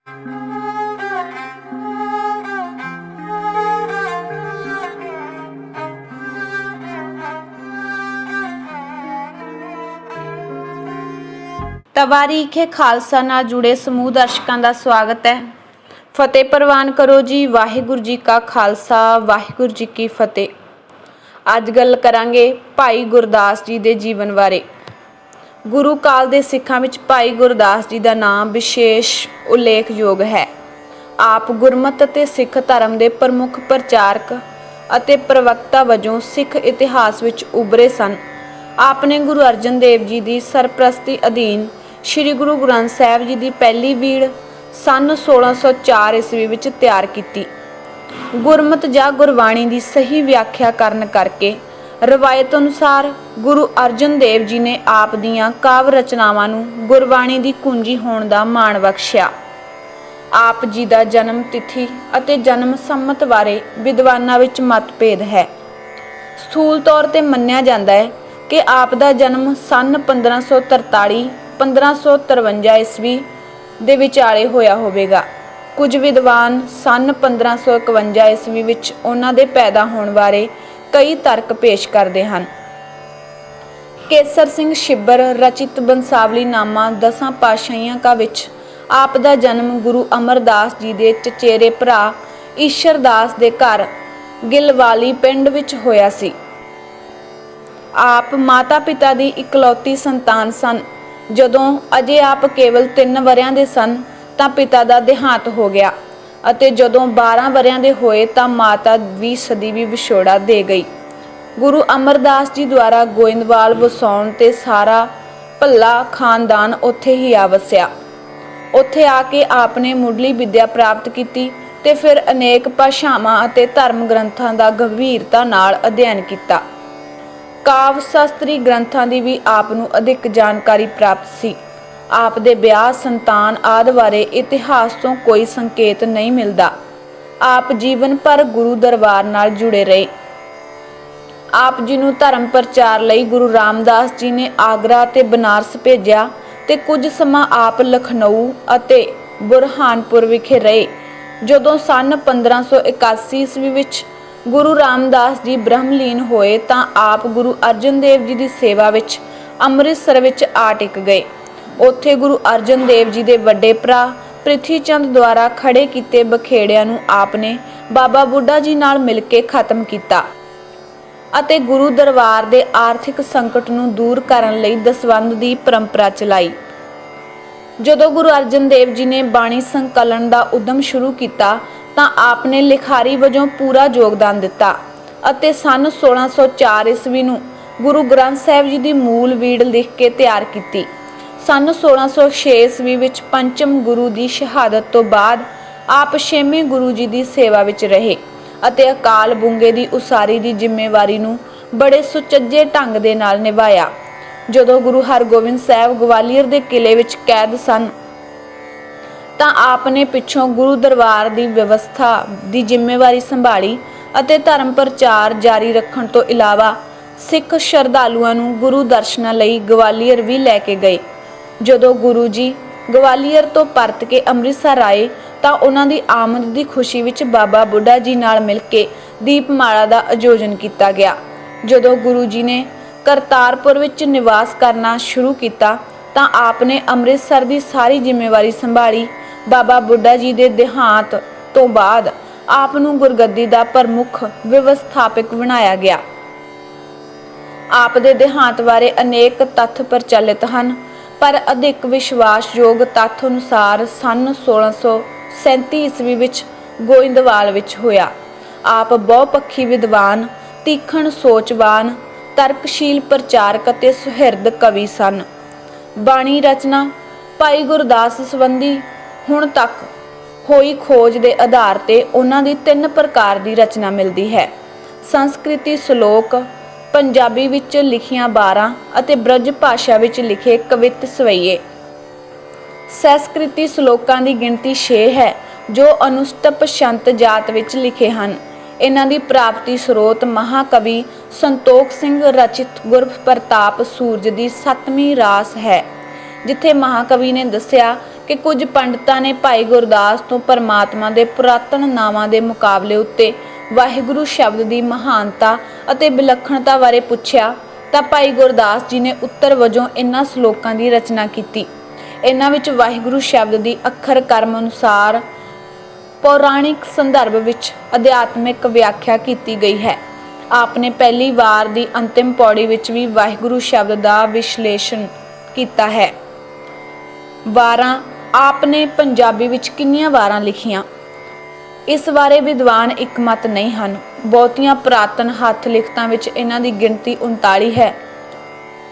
तवारीखे खालसा नाल जुड़े समूह दर्शकों का स्वागत है। फतेह प्रवान करो जी। वाहिगुरू जी का खालसा वाहिगुरू जी की फतेह। अज गल करांगे भाई गुरदास जी के जीवन बारे। गुरु काल के सिखां विच भाई गुरदास जी का नाम विशेष उल्लेखयोग है। आप गुरमत अते सिख धर्म के प्रमुख प्रचारक अते प्रवक्ता वजों सिख इतिहास विच उभरे सन। आपने गुरु अर्जन देव जी की सरप्रस्ती अधीन श्री गुरु ग्रंथ साहिब जी की पहली बीड़ सन 1604 ईस्वी विच तैयार की। गुरमत जां गुरबाणी की सही व्याख्या करन करके रवायत अनुसार गुरु अर्जन देव जी ने आप दीआं काव्य रचनावां नूं गुरबाणी की कुंजी होण दा माण बख्शिया। आप जी का जन्म तिथि अते जन्म संमत बारे विद्वानां विच मतभेद है। स्थूल तौर ते मन्निया जांदा है कि आप का जन्म सन 1543-1553 ईस्वी दे विचाले होया होवेगा। कुछ विद्वान सन 1551 ईस्वी विच उन्हां दे पैदा होण बारे कई तर्क पेश करते हैं। केसर सिंह छिब्बर रचित बंसावली नामा 10 पातशाहियां का विच आप का जन्म गुरु अमरदास जी के चचेरे भरा ईशरदास के घर गिलवाली पिंड विच होया सी। आप माता पिता की इकलौती संतान सन। जदों अजे आप केवल 3 वरियां दे सन तां पिता का देहांत हो गया अते जदों 12 वरियां दे होए तां माता भी सदी भी विछोड़ा दे गई। गुरु अमरदास जी द्वारा गोइंदवाल वसाउण ते सारा भला खानदान उत्थे ही आ वसिया। उत्थे आके आपने मुढ़ली विद्या प्राप्त की ते फिर अनेक भाषावां अते धर्म ग्रंथां का गंभीरता नाल अध्ययन किया। काव्य शास्त्री ग्रंथां की भी आप नूं अधिक जानकारी प्राप्त सी। आप दे ब्याह संतान आदि बारे इतिहास तो कोई संकेत नहीं मिलता। आप जीवन भर गुरु दरबार नाल जुड़े रहे। आप जी नूं धर्म प्रचार लई गुरु रामदास जी ने आगरा ते बनारस भेजिया ते कुछ समा आप लखनऊ अते बुरहानपुर विखे रहे। जदों सन 1581 ईस्वी विच गुरु रामदास जी ब्रह्मलीन होए तां आप गुरु अर्जन देव जी की सेवा विच अमृतसर विच आ टिक गए। उत्थे गुरु अर्जन देव जी के वड्डे भरा प्रिथी चंद द्वारा खड़े किए बखेड़ियां नूं आपने बाबा बुढ़ा जी नाल मिल के खत्म किया अते गुरु दरबार के आर्थिक संकट नूं दूर करन लई दसवंध की परंपरा चलाई। जदों गुरु अर्जन देव जी ने बाणी संकलन का उद्यम शुरू किया तां आपने लिखारी वजों पूरा योगदान दिता अते सन 1604 ईस्वी नूं गुरु ग्रंथ साहिब जी की मूल बीड़ लिख के तैयार की। सन 1606 ईस्वी विच पंचम गुरु की शहादत तो बाद आप 6वें गुरु जी की सेवा विच रहे अते अकाल बूंगे की उसारी की जिम्मेवारी नूं बड़े सुचज्जे ढंग दे नाल निभाया। जदों गुरु हरगोबिंद साहिब ग्वालियर के किले विच कैद सन तां आपने पिछों गुरु दरबार की व्यवस्था की जिम्मेवारी संभाली अते धर्म प्रचार जारी रखण तो इलावा सिख श्रद्धालुआं नूं गुरु दर्शनां लई ग्वालियर भी लैके गए। जदों गुरु जी ग्वालियर तो परत के अमृतसर आए तां उन्हां दी आमद की खुशी विच बाबा बुढ़ा जी नाल मिल के दीपमाला का आयोजन किया गया। जदों गुरु जी ने करतारपुर विच निवास करना शुरू किया तां आपने अमृतसर की सारी जिम्मेवारी संभाली। बाबा बुढ़ा जी के देहांत तो बाद आप नूं गुरगद्दी का प्रमुख व्यवस्थापक बनाया गया। आप दे देहांत बारे अनेक तत्थ प्रचलित हैं पर अधिक विश्वासयोग तत्थ अनुसार सन 1637 ईस्वी विच गोइंदवाल विच होया। आप बहुपक्षी विद्वान, तीखण सोचवान, तर्कशील प्रचारक अते सुहिरद कवि सन। बाणी रचना भाई गुरदास संबंधी हुण तक होई खोज के आधार ते उन्हां दी 3 प्रकार की रचना मिलती है। संस्कृति श्लोक, पंजाबी विच लिखियां 12 अते ब्रज भाषा विच लिखे कवित सवैये। संस्कृति श्लोकां की गिणती 6 है जो अनुष्टप छंत जात विच लिखे हैं। इन्हां दी प्राप्ति स्रोत महाकवि संतोख सिंह रचित गुरप्रताप सूरज की 7वीं रास है जिथे महाकवि ने दस्सिया कि कुछ पंडितां ने भाई गुरदास तो परमात्मा के पुरातन नावां के मुकाबले उत्ते वाहिगुरू शब्द की महानता ਅਤੇ विलक्षणता बारे पुछया ਤਾਂ भाई गुरदास जी ने उत्तर वजों इन्हां श्लोकां की रचना की। इन्हां विच वाहिगुरू शब्द की अखर कर्म अनुसार पौराणिक संदर्भ विच अध्यात्मिक व्याख्या की गई है। आपने पहली वार की अंतिम पौड़ी विच भी वाहिगुरू शब्द का विश्लेषण किया है। वारां आपने पंजाबी विच कितनियां वारां लिखियां, इस बारे विद्वान एकमत नहीं हैं। बहुतियां पुरातन हथ लिखतां विच इन्हां दी गिणती 39 है,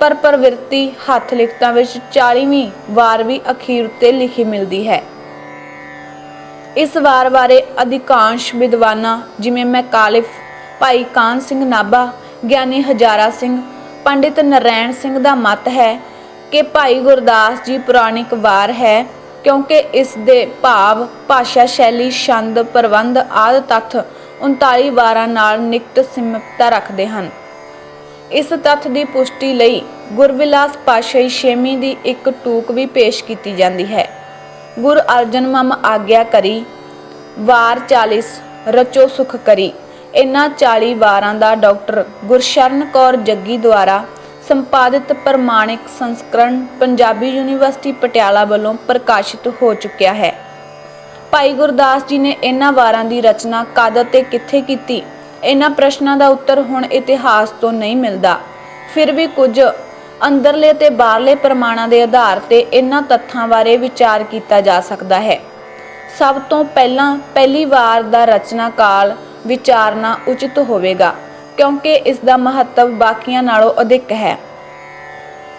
पर प्रवृत्ति हथ लिखतां विच 40वीं वार भी अखीर उत्ते लिखी मिलती है। इस वार बारे अधिकांश विद्वानां जिवें मैकालिफ, भाई कान सिंह नाभा, ज्ञानी हजारा सिंह, पंडित नारायण सिंह का मत है कि भाई गुरदास जी पुराणिक वार है, क्योंकि इस दे भाव भाषा शैली छंद प्रबंध आदि तत्थ 39 वारां नाल निकट सिमरता रखते हैं। इस तत्थ की पुष्टि लई गुरविलास पातशाही छेवीं की एक टूक भी पेश की जाती है। गुर अर्जन मम आग्या करी वार 40 रचो सुख करी। इन्हां 40 वारां दा डॉक्टर गुरशरण कौर जग्गी द्वारा संपादित प्रमाणिक संस्करण पंजाबी यूनीवर्सिटी पटियाला वालों प्रकाशित हो चुकिया है। भाई गुरदास जी ने इन्हां वारां की रचना कद ते कित्थे कीती, इन्हां प्रश्नां दा उत्तर हुण इतिहास तो नहीं मिलता। फिर भी कुछ अंदरले ते बाहरले प्रमाणां दे आधार ते इन्हां तत्थां बारे विचार किया जा सकता है। सब तो पहलां पहली वार दा रचना काल विचारना उचित होवेगा, क्योंकि इसका महत्व बाकियां नालों अधिक है।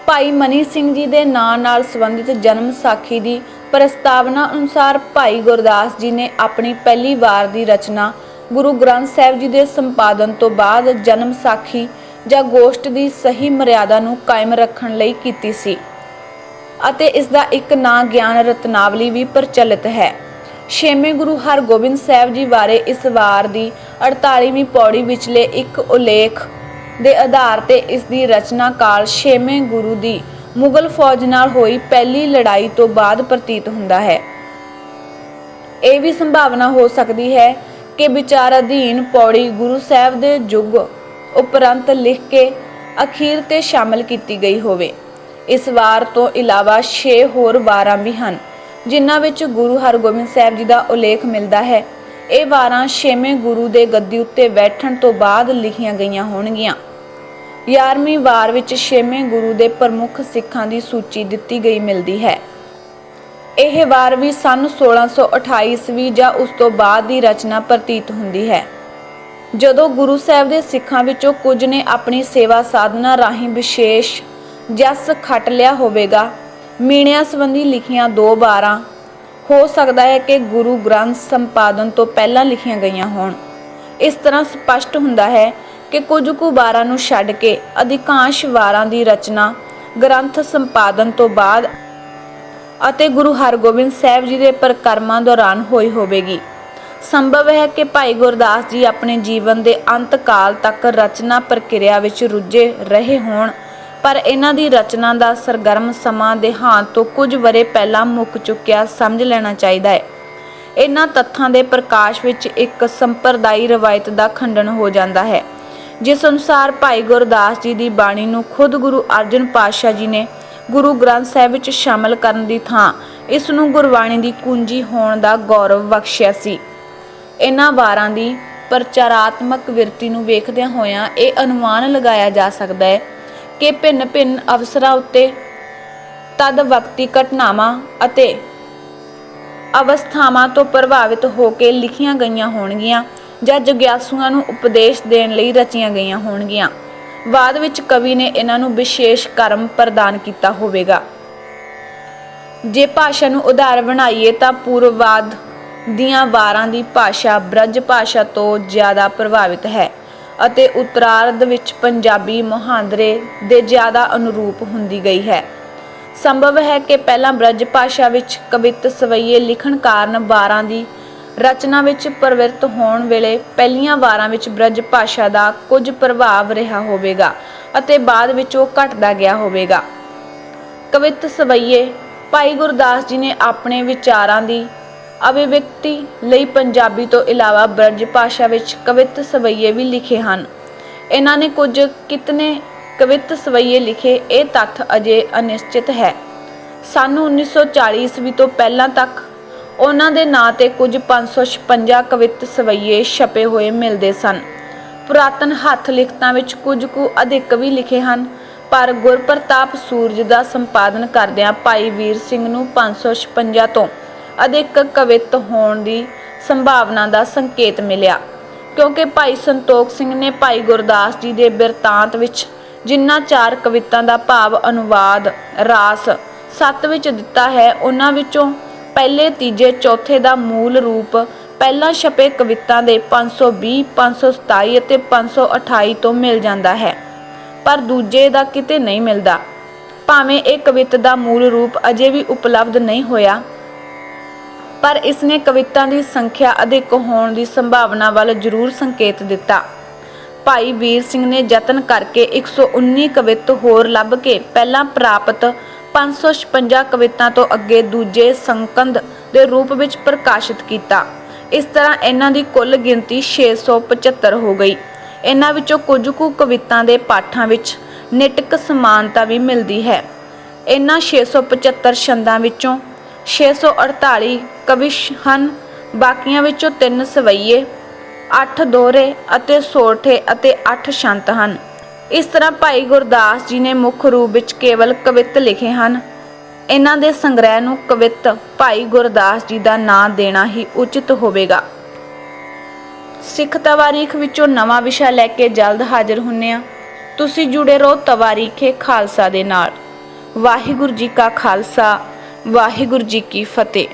भाई मनी सिंह जी के नाम नाल संबंधित जन्म साखी की प्रस्तावना अनुसार भाई गुरदास जी ने अपनी पहली वार की रचना गुरु ग्रंथ साहिब जी के संपादन तो बाद जन्म साखी या गोष्ठ की सही मर्यादा नूं कायम रखण लई कीती सी अते इसका एक नां ज्ञान रत्नावली भी प्रचलित है। छेवें गुरु हरगोबिंद साहिब जी बारे इस वार की 48वीं पौड़ी विचले एक उल्लेख के आधार ते इसकी रचना काल छेवें गुरु की मुगल फौज नाल होई पहली लड़ाई तो बाद प्रतीत हुंदा है। यह भी संभावना हो सकती है कि विचाराधीन पौड़ी गुरु साहिब के युग उपरंत लिख के अखीर ते शामिल की गई होवे। इस वार तो इलावा 6 होर वारां भी हैं जिन्हां विच गुरु हरगोबिंद साहिब जी का उल्लेख मिलता है। ये वारां छेवें गुरु के गद्दी उत्ते बैठण तो बाद लिखियां गईयां होणगियां। 11वीं वार विच छेवें गुरु के प्रमुख सिखां की सूची दिती गई मिलती है। यह वार भी सन 1628 ईस्वी या उस तो बाद की रचना प्रतीत हुंदी है, जदों गुरु साहिब के सिखां विचों कुछ ने अपनी सेवा साधना राहीं विशेष जस खट लिया होवेगा। मीणियां संबंधी लिखियां 2 वारां हो सकता है कि गुरु ग्रंथ संपादन तो पहलां लिखियां गईयां होण। इस तरह स्पष्ट हुंदा है कि कुछ कु वारां नूं छड्ड के अधिकांश वारां की रचना ग्रंथ संपादन तो बाद अते गुरु हरगोबिंद साहिब जी के परिक्रमां दौरान होई होवेगी। संभव है कि भाई गुरदास जी अपने जीवन के अंत काल तक रचना प्रक्रिया विच रुझे रहे होण, पर इन्हां दी रचना का सरगर्म समा देहांत तो कुछ वरे पहला मुक चुकिया समझ लेना चाहिए है। इन्हां तत्थां दे प्रकाश विच एक संप्रदायी रवायत का खंडन हो जाता है, जिस अनुसार भाई गुरदास जी की बाणी नूं खुद गुरु अर्जन पातशाह जी ने गुरु ग्रंथ साहिब विच शामिल करन दी थां इस नूं गुरबाणी की कुंजी होण दा गौरव बख्शिया सी। इन्हां वारां दी प्रचारात्मक विरती नूं वेखदिआं होइआं इह अनुमान लगाया जा सकता है कि भिन्न भिन्न अवसरां उत्ते तद वक्ती घटनावां अते अवस्थावां तो प्रभावित होकर लिखियां गईयां होणगियां जां जिग्यासुआं नूं उपदेश देण लई रचियां गईयां होणगियां। बाद विच कवि ने इन्हां नूं विशेष कर्म प्रदान किया होवेगा। जे भाषा नूं उधार बनाईए तां पूर्ववाद दीआं वारां दी भाषा ब्रज भाषा तो ज़्यादा प्रभावित है ਅਤੇ उत्तरार्ध विच पंजाबी मुहांदरे दे ज़्यादा अनुरूप हुंदी गई है। संभव है कि पहला ब्रज भाषा विच कवित सवैये लिखण कारण वारां दी रचना विच प्रवृत्त होण वेले पहलियां वारां विच ब्रज भाषा का कुछ प्रभाव रहा होवेगा अते बाद विच ओह घटदा गया होवेगा। कवित सवैये ਭਾਈ ਗੁਰਦਾਸ ਜੀ ਨੇ ਆਪਣੇ ਵਿਚਾਰਾਂ ਦੀ ਅਭਿਵਿਅਕਤੀ ਲਈ ਪੰਜਾਬੀ ਤੋਂ ਇਲਾਵਾ ਬ੍ਰਜ ਭਾਸ਼ਾ ਵਿੱਚ ਕਵਿਤ ਸਵਈਏ ਵੀ ਲਿਖੇ ਹਨ। ਇਹਨਾਂ ਨੇ ਕੁਝ ਕਿਤਨੇ ਕਵਿਤ ਸਵਈਏ ਲਿਖੇ, ਇਹ ਤੱਥ ਅਜੇ ਅਨਿਸ਼ਚਿਤ ਹੈ। ਸਾਨੂੰ 1940 ਈਸਵੀ ਤੋਂ ਪਹਿਲਾਂ ਤੱਕ ਉਹਨਾਂ ਦੇ ਨਾਂ ਤੇ ਕੁਝ 556 ਕਵਿਤ ਸਵਈਏ ਛਪੇ ਹੋਏ ਮਿਲਦੇ ਸਨ। ਪੁਰਾਤਨ ਹੱਥ ਲਿਖਤਾਂ ਵਿੱਚ ਕੁਝ ਕੁ ਅਧਿਕ ਵੀ ਲਿਖੇ ਹਨ, ਪਰ ਗੁਰਪ੍ਰਤਾਪ ਸੂਰਜ ਦਾ ਸੰਪਾਦਨ ਕਰਦਿਆਂ ਭਾਈ ਵੀਰ ਸਿੰਘ ਨੂੰ 556 ਤੋਂ ਅਧਿਕ ਕਵਿਤ ਹੋਣ ਦੀ ਸੰਭਾਵਨਾ ਦਾ ਸੰਕੇਤ ਮਿਲਿਆ, ਕਿਉਂਕਿ ਭਾਈ ਸੰਤੋਖ ਸਿੰਘ ਨੇ ਭਾਈ ਗੁਰਦਾਸ ਜੀ ਦੇ ਬਿਰਤਾਂਤ ਵਿੱਚ ਜਿਨ੍ਹਾਂ 4 ਕਵਿਤਾਂ ਦਾ ਭਾਵ ਅਨੁਵਾਦ ਰਾਸ 7 ਵਿੱਚ ਦਿੱਤਾ ਹੈ, ਉਹਨਾਂ ਵਿੱਚੋਂ ਪਹਿਲੇ, ਤੀਜੇ, ਚੌਥੇ ਦਾ ਮੂਲ ਰੂਪ ਪਹਿਲਾਂ ਛਪੇ ਕਵਿਤਾਂ ਦੇ 520, 527 ਅਤੇ 528 ਤੋਂ ਮਿਲ ਜਾਂਦਾ ਹੈ, ਪਰ ਦੂਜੇ ਦਾ ਕਿਤੇ ਨਹੀਂ ਮਿਲਦਾ। ਭਾਵੇਂ ਇਹ ਕਵਿਤ ਦਾ ਮੂਲ ਰੂਪ ਅਜੇ ਵੀ ਉਪਲਬਧ ਨਹੀਂ ਹੋਇਆ, ਪਰ ਇਸਨੇ ਕਵਿਤਾਂ ਦੀ ਸੰਖਿਆ ਅਧਿਕ ਹੋਣ ਦੀ ਸੰਭਾਵਨਾ ਵੱਲ ਜ਼ਰੂਰ ਸੰਕੇਤ ਦਿੱਤਾ। ਭਾਈ ਵੀਰ ਸਿੰਘ ਨੇ ਯਤਨ ਕਰਕੇ 119 ਕਵਿਤ ਹੋਰ ਲੱਭ ਕੇ ਪਹਿਲਾਂ ਪ੍ਰਾਪਤ 556 ਕਵਿਤਾਂ ਤੋਂ ਅੱਗੇ ਦੂਜੇ ਸੰਕੰਦ ਦੇ ਰੂਪ ਵਿੱਚ ਪ੍ਰਕਾਸ਼ਿਤ ਕੀਤਾ। ਇਸ ਤਰ੍ਹਾਂ ਇਹਨਾਂ ਦੀ ਕੁੱਲ ਗਿਣਤੀ 675 ਹੋ ਗਈ। ਇਹਨਾਂ ਵਿੱਚੋਂ ਕੁਝ ਕੁ ਕਵਿਤਾਂ ਦੇ ਪਾਠਾਂ ਵਿੱਚ ਨਿਟਕ ਸਮਾਨਤਾ ਵੀ ਮਿਲਦੀ ਹੈ। ਇਹਨਾਂ 675 ਛੰਦਾਂ ਵਿੱਚੋਂ 648 ਕਵਿਸ਼ ਹਨ, ਬਾਕੀਆਂ ਵਿੱਚੋਂ 3 ਸਵਈਏ, 8 ਦੋਹਰੇ ਅਤੇ ਸੋਠੇ ਅਤੇ 8 ਛੰਤ ਹਨ। ਇਸ ਤਰ੍ਹਾਂ ਭਾਈ ਗੁਰਦਾਸ ਜੀ ਨੇ ਮੁੱਖ ਰੂਪ ਵਿੱਚ ਕੇਵਲ ਕਵਿਤ ਲਿਖੇ ਹਨ। ਇਹਨਾਂ ਦੇ ਸੰਗ੍ਰਹਿ ਨੂੰ ਕਵਿਤ ਭਾਈ ਗੁਰਦਾਸ ਜੀ ਦਾ ਨਾਂ ਦੇਣਾ ਹੀ ਉਚਿਤ ਹੋਵੇਗਾ। ਸਿੱਖ ਤਵਾਰੀਖ ਵਿੱਚੋਂ ਨਵਾਂ ਵਿਸ਼ਾ ਲੈ ਕੇ ਜਲਦ ਹਾਜ਼ਰ ਹੁੰਨੇ ਆ। ਤੁਸੀਂ ਜੁੜੇ ਰਹੋ ਤਵਾਰੀਖੇ ਖਾਲਸਾ ਦੇ ਨਾਲ। ਵਾਹਿਗੁਰੂ ਜੀ ਕਾ ਖਾਲਸਾ, ਵਾਹਿਗੁਰੂ ਜੀ ਕੀ ਫਤਿਹ।